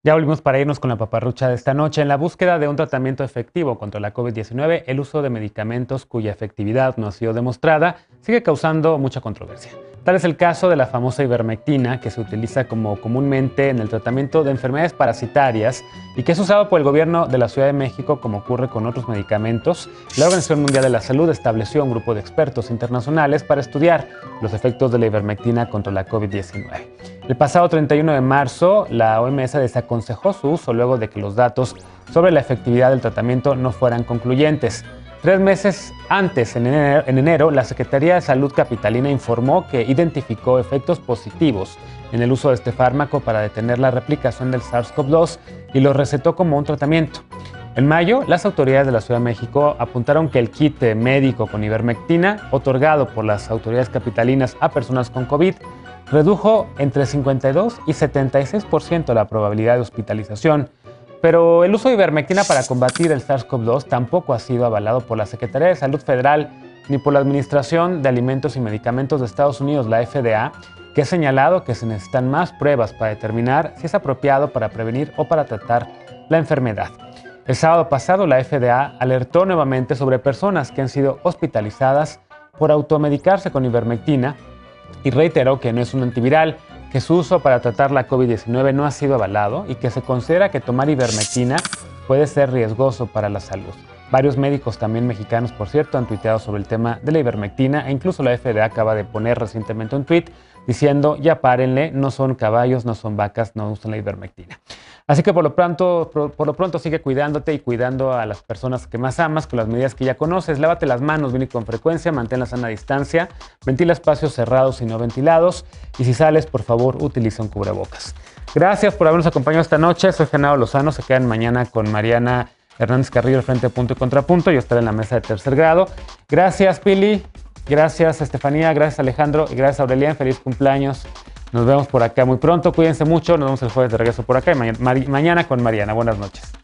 Ya volvimos para irnos con la paparrucha de esta noche. En la búsqueda de un tratamiento efectivo contra la COVID-19, el uso de medicamentos cuya efectividad no ha sido demostrada sigue causando mucha controversia. Tal es el caso de la famosa ivermectina, que se utiliza como comúnmente en el tratamiento de enfermedades parasitarias y que es usado por el gobierno de la Ciudad de México, como ocurre con otros medicamentos. La Organización Mundial de la Salud estableció un grupo de expertos internacionales para estudiar los efectos de la ivermectina contra la COVID-19. El pasado 31 de marzo, la OMS desaconsejó su uso luego de que los datos sobre la efectividad del tratamiento no fueran concluyentes. 3 meses antes, en enero, la Secretaría de Salud capitalina informó que identificó efectos positivos en el uso de este fármaco para detener la replicación del SARS-CoV-2 y lo recetó como un tratamiento. En mayo, las autoridades de la Ciudad de México apuntaron que el kit médico con ivermectina, otorgado por las autoridades capitalinas a personas con COVID, redujo entre 52 y 76% la probabilidad de hospitalización. Pero el uso de ivermectina para combatir el SARS-CoV-2 tampoco ha sido avalado por la Secretaría de Salud Federal ni por la Administración de Alimentos y Medicamentos de Estados Unidos, la FDA, que ha señalado que se necesitan más pruebas para determinar si es apropiado para prevenir o para tratar la enfermedad. El sábado pasado, la FDA alertó nuevamente sobre personas que han sido hospitalizadas por automedicarse con ivermectina y reiteró que no es un antiviral, que su uso para tratar la COVID-19 no ha sido avalado y que se considera que tomar ivermectina puede ser riesgoso para la salud. Varios médicos, también mexicanos, por cierto, han tuiteado sobre el tema de la ivermectina e incluso la FDA acaba de poner recientemente un tuit diciendo, ya párenle, no son caballos, no son vacas, no usan la ivermectina. Así que por lo pronto sigue cuidándote y cuidando a las personas que más amas con las medidas que ya conoces. Lávate las manos bien y con frecuencia, mantén la sana distancia, ventila espacios cerrados y no ventilados y si sales, por favor, utiliza un cubrebocas. Gracias por habernos acompañado esta noche. Soy Genaro Lozano. Se quedan mañana con Mariana Hernández Carrillo, Frente Punto y Contrapunto. Yo estaré en la mesa de tercer grado. Gracias, Pili. Gracias, Estefanía. Gracias, Alejandro. Y gracias, Aurelian. Feliz cumpleaños. Nos vemos por acá muy pronto. Cuídense mucho. Nos vemos el jueves de regreso por acá y mañana con Mariana. Buenas noches.